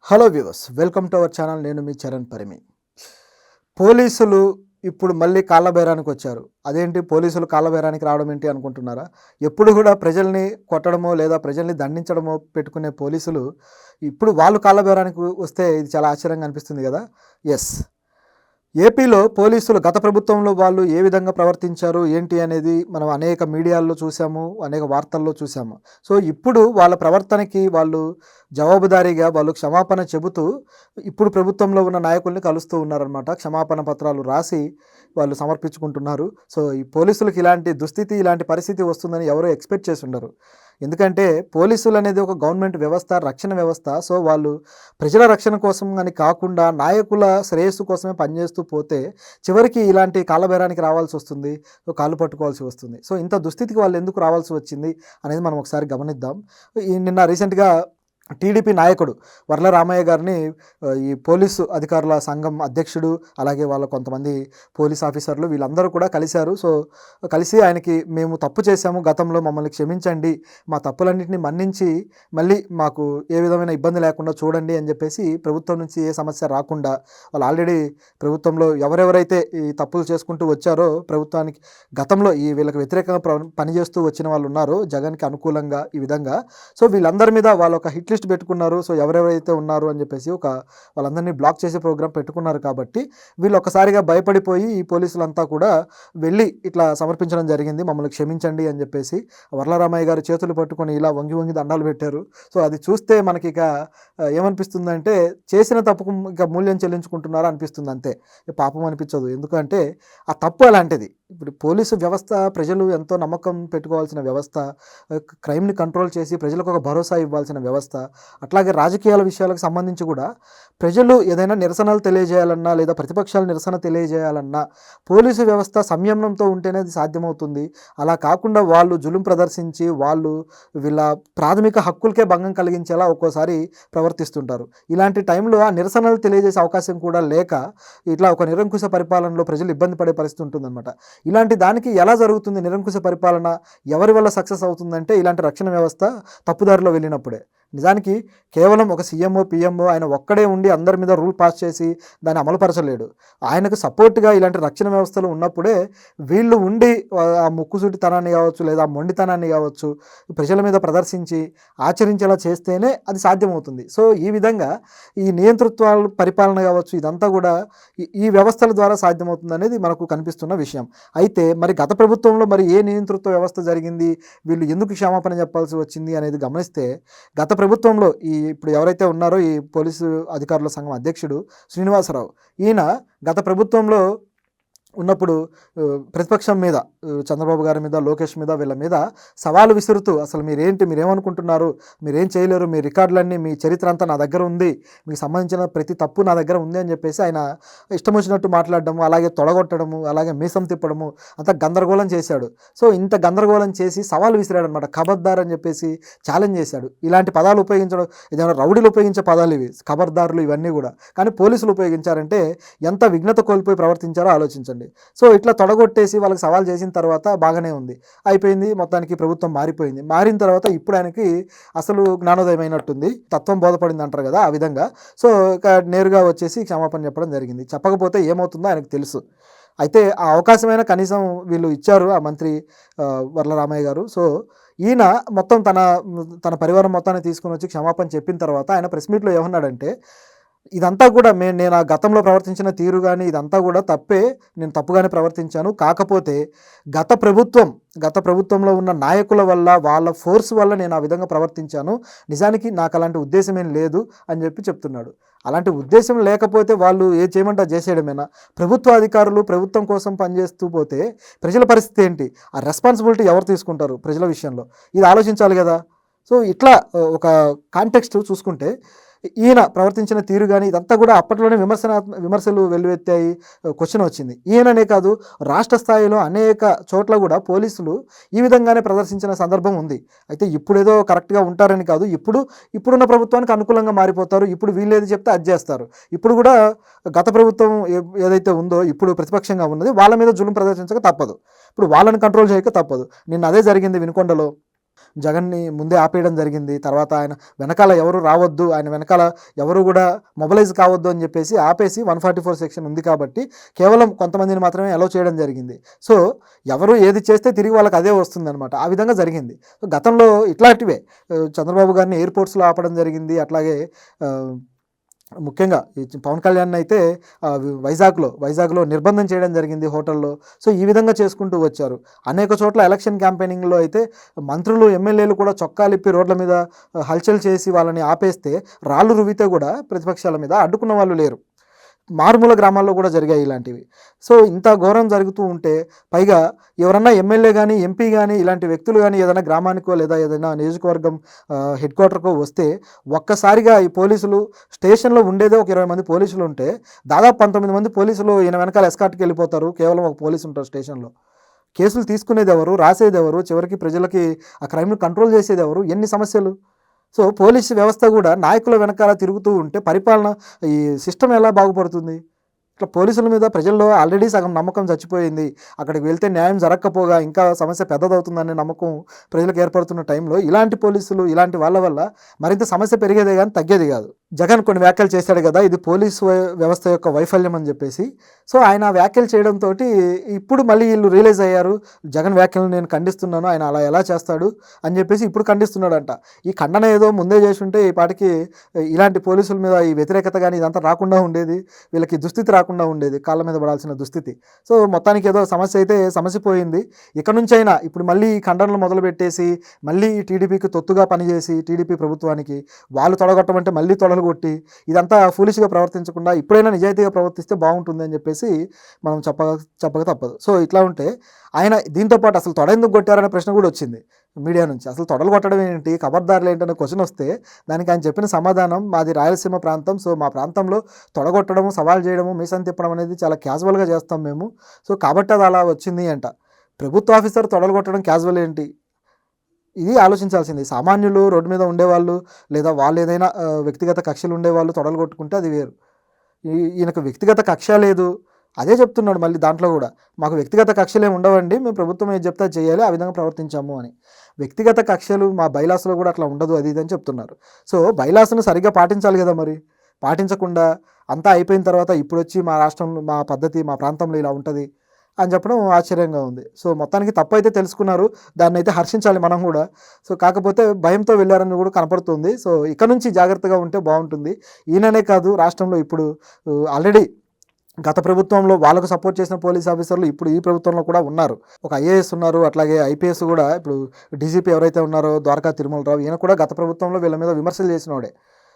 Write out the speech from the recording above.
Hello viewers, welcome to our channel. నేను మీ చరణ్ పరిమి. పోలీసులు ఇప్పుడు మళ్ళీ కాళ్ళబేరానికి వచ్చారు. అదేంటి పోలీసులు కాళ్ళబేరానికి రావడం ఏంటి అనుకుంటున్నారా? ఎప్పుడు కూడా ప్రజల్ని కొట్టడమో లేదా ప్రజల్ని దండించడమో పెట్టుకునే పోలీసులు ఇప్పుడు వాళ్ళు కాళ్ళబేరానికి వస్తే ఇది చాలా ఆశ్చర్యంగా అనిపిస్తుంది కదా. ఎస్, ఏపీలో పోలీసులు గత ప్రభుత్వంలో వాళ్ళు ఏ విధంగా ప్రవర్తించారు ఏంటి అనేది మనం అనేక మీడియాల్లో చూసాము, అనేక వార్తల్లో చూసాము. సో ఇప్పుడు వాళ్ళ ప్రవర్తనకి వాళ్ళు జవాబుదారీగా వాళ్ళు క్షమాపణ చెబుతూ ఇప్పుడు ప్రభుత్వంలో ఉన్న నాయకుల్ని కలుస్తూ ఉన్నారనమాట. క్షమాపణ పత్రాలు రాసి వాళ్ళు సమర్పించుకుంటున్నారు. సో ఈ పోలీసులకు ఇలాంటి దుస్థితి, ఇలాంటి పరిస్థితి వస్తుందని ఎవరూ ఎక్స్పెక్ట్ చేసి ఉండరు. ఎందుకంటే పోలీసులు అనేది ఒక గవర్నమెంట్ వ్యవస్థ, రక్షణ వ్యవస్థ. సో వాళ్ళు ప్రజల రక్షణ కోసం అని కాకుండా నాయకుల శ్రేయస్సు కోసమే పనిచేస్తూ పోతే చివరికి ఇలాంటి కాళ్ళబేరానికి రావాల్సి వస్తుంది, కాళ్ళు పట్టుకోవాల్సి వస్తుంది. సో ఇంత దుస్థితికి వాళ్ళు ఎందుకు రావాల్సి వచ్చింది అనేది మనం ఒకసారి గమనిద్దాం. నిన్న రీసెంట్గా టీడీపీ నాయకుడు వర్ల రామయ్య గారిని ఈ పోలీసు అధికారుల సంఘం అధ్యక్షుడు, అలాగే వాళ్ళ కొంతమంది పోలీస్ ఆఫీసర్లు వీళ్ళందరూ కూడా కలిశారు. సో కలిసి ఆయనకి మేము తప్పు చేశాము, గతంలో మమ్మల్ని క్షమించండి, మా తప్పులన్నింటినీ మన్నించి మళ్ళీ మాకు ఏ విధమైన ఇబ్బంది లేకుండా చూడండి అని చెప్పేసి, ప్రభుత్వం నుంచి ఏ సమస్య రాకుండా వాళ్ళు ఆల్రెడీ ప్రభుత్వంలో ఎవరెవరైతే ఈ తప్పులు చేసుకుంటూ వచ్చారో ప్రభుత్వానికి గతంలో ఈ వీళ్ళకి వ్యతిరేకంగా పనిచేస్తూ వచ్చిన వాళ్ళు ఉన్నారో జగన్కి అనుకూలంగా ఈ విధంగా, సో వీళ్ళందరి మీద వాళ్ళు ఒక హిట్ లిస్ట్ పెట్టుకున్నారు. సో ఎవరెవరైతే ఉన్నారు అని చెప్పేసి వాళ్ళందరినీ బ్లాక్ చేసే ప్రోగ్రాం పెట్టుకున్నారు. కాబట్టి వీళ్ళు ఒకసారిగా భయపడిపోయి ఈ పోలీసులంతా కూడా వెళ్ళి ఇట్లా సమర్పించడం జరిగింది, మమ్మల్ని క్షమించండి అని చెప్పేసి. వర్లరామయ్య గారు చేతులు పట్టుకొని ఇలా వంగి వంగి దండాలు పెట్టారు. సో అది చూస్తే మనకి ఇక ఏమనిపిస్తుందంటే చేసిన తప్పుకు ఇక మూల్యం చెల్లించుకుంటున్నారా అనిపిస్తుంది, అంతే. పాపం అనిపించదు. ఎందుకంటే ఆ తప్పు అలాంటిది. ఇప్పుడు పోలీసు వ్యవస్థ ప్రజలు ఎంతో నమ్మకం పెట్టుకోవాల్సిన వ్యవస్థ, క్రైమ్ని కంట్రోల్ చేసి ప్రజలకు ఒక భరోసా ఇవ్వాల్సిన వ్యవస్థ. అట్లాగే రాజకీయాల విషయాలకు సంబంధించి కూడా ప్రజలు ఏదైనా నిరసనలు తెలియజేయాలన్నా లేదా ప్రతిపక్షాలు నిరసన తెలియజేయాలన్నా పోలీసు వ్యవస్థ సంయమనంతో ఉంటేనే అది సాధ్యమవుతుంది. అలా కాకుండా వాళ్ళు జులుం ప్రదర్శించి వాళ్ళు వీళ్ళ ప్రాథమిక హక్కులకే భంగం కలిగించేలా ఒక్కోసారి ప్రవర్తిస్తుంటారు. ఇలాంటి టైంలో ఆ నిరసనలు తెలియజేసే అవకాశం కూడా లేక ఇట్లా ఒక నిరంకుశ పరిపాలనలో ప్రజలు ఇబ్బంది పడే పరిస్థితి ఉంటుందన్నమాట. ఇలాంటి దానికి ఎలా జరుగుతుంది నిరంకుశ పరిపాలన, ఎవరి వల్ల సక్సెస్ అవుతుందంటే ఇలాంటి రక్షణ వ్యవస్థ తప్పుదారిలో వెళ్ళినప్పుడే. నిజానికి కేవలం ఒక సీఎంఓ పిఎంఓ ఆయన ఒక్కడే ఉండి అందరి మీద రూల్ పాస్ చేసి దాన్ని అమలుపరచలేడు. ఆయనకు సపోర్ట్గా ఇలాంటి రక్షణ వ్యవస్థలు ఉన్నప్పుడే వీళ్ళు ఉండి ఆ ముక్కుసూటితనాన్ని కావచ్చు లేదా మొండితనాన్ని కావచ్చు ప్రజల మీద ప్రదర్శించి ఆచరించేలా చేస్తేనే అది సాధ్యమవుతుంది. సో ఈ విధంగా ఈ నియంతృత్వాలు పరిపాలన కావచ్చు ఇదంతా కూడా ఈ వ్యవస్థల ద్వారా సాధ్యమవుతుంది అనేది మనకు కనిపిస్తున్న విషయం. అయితే మరి గత ప్రభుత్వంలో మరి ఏ నియంతృత్వ వ్యవస్థ జరిగింది, వీళ్ళు ఎందుకు క్షమాపణ చెప్పాల్సి వచ్చింది అనేది గమనిస్తే, గత ప్రభుత్వంలో ఇప్పుడు ఎవరైతే ఉన్నారో ఈ పోలీసు అధికారుల సంఘం అధ్యక్షుడు శ్రీనివాసరావు, ఈయన గత ప్రభుత్వంలో ఉన్నప్పుడు ప్రతిపక్షం మీద చంద్రబాబు గారి మీద, లోకేష్ మీద, వీళ్ళ మీద సవాలు విసురుతూ అసలు మీరేమనుకుంటున్నారు, మీరేం చేయలేరు, మీ రికార్డులన్నీ మీ చరిత్ర అంతా నా దగ్గర ఉంది, మీకు సంబంధించిన ప్రతి తప్పు నా దగ్గర ఉంది అని చెప్పేసి ఆయన ఇష్టం వచ్చినట్టు మాట్లాడడము, అలాగే తొడగొట్టడము, అలాగే మీసం తిప్పడము అంతా గందరగోళం చేశాడు. సో ఇంత గందరగోళం చేసి సవాలు విసిరాడు అనమాట. ఖబర్దార్ అని చెప్పేసి ఛాలెంజ్ చేశాడు. ఇలాంటి పదాలు ఉపయోగించడం ఏదైనా రౌడీలు ఉపయోగించే పదాలు ఇవి, ఖబర్దారులు ఇవన్నీ కూడా. కానీ పోలీసులు ఉపయోగించారంటే ఎంత విఘ్నత కోల్పోయి ప్రవర్తించారో ఆలోచించండి. సో ఇట్లా తొడగొట్టేసి వాళ్ళకి సవాల్ చేసిన తర్వాత బాగానే ఉంది, అయిపోయింది, మొత్తానికి ప్రభుత్వం మారిపోయింది. మారిన తర్వాత ఇప్పుడు ఆయనకి అసలు జ్ఞానోదయం అయినట్టుంది, తత్వం బోధపడింది అంటారు కదా, ఆ విధంగా. సో ఇక నేరుగా వచ్చేసి క్షమాపణ చెప్పడం జరిగింది. చెప్పకపోతే ఏమవుతుందో ఆయనకు తెలుసు. అయితే ఆ అవకాశమైనా కనీసం వీళ్ళు ఇచ్చారు, ఆ మంత్రి వర్ల రామయ్య గారు. సో ఈయన మొత్తం తన పరివారం మొత్తాన్ని తీసుకుని వచ్చి క్షమాపణ చెప్పిన తర్వాత ఆయన ప్రెస్ మీట్లో ఏమన్నాడంటే, ఇదంతా కూడా నేను ఆ గతంలో ప్రవర్తించిన తీరు కానీ ఇదంతా కూడా తప్పే, నేను తప్పుగానే ప్రవర్తించాను. కాకపోతే గత ప్రభుత్వంలో ఉన్న నాయకుల వల్ల, వాళ్ళ ఫోర్స్ వల్ల నేను ఆ విధంగా ప్రవర్తించాను. నిజానికి నాకు అలాంటి ఉద్దేశం ఏం లేదు అని చెప్తున్నాడు. అలాంటి ఉద్దేశం లేకపోతే వాళ్ళు ఏ చేయమంటే చేసేయడమేనా? ప్రభుత్వ అధికారులు ప్రభుత్వం కోసం పనిచేస్తూ పోతే ప్రజల పరిస్థితి ఏంటి? ఆ రెస్పాన్సిబిలిటీ ఎవరు తీసుకుంటారు ప్రజల విషయంలో? ఇది ఆలోచించాలి కదా. సో ఇట్లా ఒక కాంటెక్స్ట్ చూసుకుంటే ఈయన ప్రవర్తించిన తీరు కానీ ఇదంతా కూడా అప్పట్లోనే విమర్శలు వెల్లువెత్తాయి, క్వశ్చన్ వచ్చింది. ఈయననే కాదు, రాష్ట్ర స్థాయిలో అనేక చోట్ల కూడా పోలీసులు ఈ విధంగానే ప్రదర్శించిన సందర్భం ఉంది. అయితే ఇప్పుడేదో కరెక్ట్గా ఉంటారని కాదు, ఇప్పుడున్న ప్రభుత్వానికి అనుకూలంగా మారిపోతారు. ఇప్పుడు వీళ్ళు ఏది చెప్తే అది చేస్తారు. ఇప్పుడు కూడా గత ప్రభుత్వం ఏదైతే ఉందో ఇప్పుడు ప్రతిపక్షంగా ఉన్నది వాళ్ళ మీద జులుం ప్రదర్శించక తప్పదు, ఇప్పుడు వాళ్ళని కంట్రోల్ చేయక తప్పదు. నిన్న అదే జరిగింది వినుకొండలో. జగన్ని ముందే ఆపేయడం జరిగింది. తర్వాత ఆయన వెనకాల ఎవరు రావద్దు, ఆయన వెనకాల ఎవరు కూడా మొబలైజ్ కావద్దు అని చెప్పేసి ఆపేసి 144 సెక్షన్ ఉంది కాబట్టి కేవలం కొంతమందిని మాత్రమే అలౌ చేయడం జరిగింది. సో ఎవరు ఏది చేస్తే తిరిగి వాళ్ళకి అదే వస్తుందన్నమాట. ఆ విధంగా జరిగింది. సో గతంలో ఇట్లాంటివే చంద్రబాబు గారిని ఎయిర్పోర్ట్స్లో ఆపడం జరిగింది. అట్లాగే ముఖ్యంగా ఈ పవన్ కళ్యాణ్ అయితే వైజాగ్లో నిర్బంధం చేయడం జరిగింది హోటల్లో. సో ఈ విధంగా చేసుకుంటూ వచ్చారు. అనేక చోట్ల ఎలక్షన్ క్యాంపెయినింగ్లో అయితే మంత్రులు, ఎమ్మెల్యేలు కూడా చొక్కాలిప్పి రోడ్ల మీద హల్చల్ చేసి వాళ్ళని ఆపేస్తే, రాళ్ళు రువితే కూడా ప్రతిపక్షాల మీద అడ్డుకున్న వాళ్ళు లేరు. మారుమూల గ్రామాల్లో కూడా జరిగాయి ఇలాంటివి. సో ఇంత ఘోరం జరుగుతూ ఉంటే, పైగా ఎవరన్నా ఎమ్మెల్యే కానీ, ఎంపీ కానీ, ఇలాంటి వ్యక్తులు కానీ ఏదైనా గ్రామానికో లేదా ఏదైనా నియోజకవర్గం హెడ్ క్వార్టర్కో వస్తే ఒక్కసారిగా ఈ పోలీసులు స్టేషన్లో ఉండేదే ఒక 20 మంది పోలీసులు ఉంటే, దాదాపు 19 మంది పోలీసులు ఈయన వెనకాల ఎస్కార్ట్కి వెళ్ళిపోతారు. కేవలం ఒక పోలీసు ఉంటారు స్టేషన్లో. కేసులు తీసుకునేది ఎవరు, రాసేది ఎవరు, చివరికి ప్రజలకి ఆ క్రైమ్ను కంట్రోల్ చేసేది ఎవరు? ఎన్ని సమస్యలు. సో పోలీసు వ్యవస్థ కూడా నాయకుల వెనకాల తిరుగుతూ ఉంటే పరిపాలన, ఈ సిస్టమ్ ఎలా బాగుపడుతుంది? ఇట్లా పోలీసుల మీద ప్రజల్లో ఆల్రెడీ సగం నమ్మకం చచ్చిపోయింది. అక్కడికి వెళ్తే న్యాయం జరగకపోగా ఇంకా సమస్య పెద్దదవుతుందనే నమ్మకం ప్రజలకు ఏర్పడుతున్న టైంలో ఇలాంటి పోలీసులు, ఇలాంటి వాళ్ళ వల్ల మరింత సమస్య పెరిగేదే కానీ తగ్గేది కాదు. జగన్ కొన్ని వ్యాఖ్యలు చేశాడు కదా, ఇది పోలీసు వ్యవస్థ యొక్క వైఫల్యం అని చెప్పేసి. సో ఆయన వ్యాఖ్యలు చేయడంతో ఇప్పుడు మళ్ళీ వీళ్ళు రియలైజ్ అయ్యారు, జగన్ వ్యాఖ్యలను నేను ఖండిస్తున్నాను, ఆయన అలా ఎలా చేస్తాడు అని చెప్పేసి ఇప్పుడు ఖండిస్తున్నాడంట. ఈ ఖండన ఏదో ముందే చేసి ఉంటే ఈ పాటికి ఇలాంటి పోలీసుల మీద ఈ వ్యతిరేకత కానీ ఇదంతా రాకుండా ఉండేది, వీళ్ళకి దుస్థితి రాకుండా ఉండేది, కాళ్ళ మీద పడాల్సిన దుస్థితి. సో మొత్తానికి ఏదో సమస్య అయితే సమస్య పోయింది. ఇక నుంచైనా ఇప్పుడు మళ్ళీ ఈ ఖండనలు మొదలుపెట్టేసి మళ్ళీ టీడీపీకి తొత్తుగా పనిచేసి టీడీపీ ప్రభుత్వానికి వాళ్ళు తొడగొట్టమంటే మళ్ళీ తొడగొట్టి ఇదంతా ఫూలిష్గా ప్రవర్తించకుండా ఇప్పుడైనా నిజాయితీగా ప్రవర్తిస్తే బాగుంటుంది అని చెప్పేసి మనం చెప్పక తప్పదు. సో ఇట్లా ఉంటే ఆయన దీంతోపాటు అసలు తొడ ఎందుకు కొట్టారనే ప్రశ్న కూడా వచ్చింది మీడియా నుంచి. అసలు తొడలు కొట్టడం ఏంటి, ఖబర్దారులు ఏంటనే క్వశ్చన్ వస్తే దానికి ఆయన చెప్పిన సమాధానం, మాది రాయలసీమ ప్రాంతం, సో మా ప్రాంతంలో తొడగొట్టడము, సవాల్ చేయడము, మీసం తిప్పడం అనేది చాలా క్యాజువల్గా చేస్తాం మేము, సో కాబట్టి అది అలా వచ్చింది అంట. ప్రభుత్వ ఆఫీసర్ తొడలు కొట్టడం క్యాజువల్ ఏంటి? ఇది ఆలోచించాల్సింది. సామాన్యులు రోడ్డు మీద ఉండేవాళ్ళు లేదా వాళ్ళు ఏదైనా వ్యక్తిగత కక్షలు ఉండేవాళ్ళు తొడలు కొట్టుకుంటే అది వేరు. ఈయనకు వ్యక్తిగత కక్ష లేదు, అదే చెప్తున్నాడు మళ్ళీ దాంట్లో కూడా, మాకు వ్యక్తిగత కక్షలు ఏమి ఉండవండి, మేము ప్రభుత్వం ఏది చెప్తే చేయాలి, ఆ విధంగా ప్రవర్తించాము అని. వ్యక్తిగత కక్షలు మా బైలాస్లో కూడా అట్లా ఉండదు అది ఇది అని చెప్తున్నారు. సో బైలాస్ను సరిగ్గా పాటించాలి కదా, మరి పాటించకుండా అంతా అయిపోయిన తర్వాత ఇప్పుడు వచ్చి మా రాష్ట్రంలో మా పద్ధతి మా ప్రాంతంలో ఇలా ఉంటుంది అని చెప్పడం ఆశ్చర్యంగా ఉంది. సో మొత్తానికి తప్పు అయితే తెలుసుకున్నారు, దాన్ని అయితే హర్షించాలి మనం కూడా. సో కాకపోతే భయంతో వెళ్ళారని కూడా కనపడుతుంది. సో ఇక నుంచి జాగ్రత్తగా ఉంటే బాగుంటుంది. ఈయననే కాదు, రాష్ట్రంలో ఇప్పుడు ఆల్రెడీ గత ప్రభుత్వంలో వాళ్ళకు సపోర్ట్ చేసిన పోలీస్ ఆఫీసర్లు ఇప్పుడు ఈ ప్రభుత్వంలో కూడా ఉన్నారు. ఒక ఐఏఎస్ ఉన్నారు, అట్లాగే ఐపీఎస్ కూడా. ఇప్పుడు డీజీపీ ఎవరైతే ఉన్నారో ద్వారకా తిరుమలరావు, ఈయన కూడా గత ప్రభుత్వంలో వీళ్ళ మీద విమర్శలు చేసినోడే.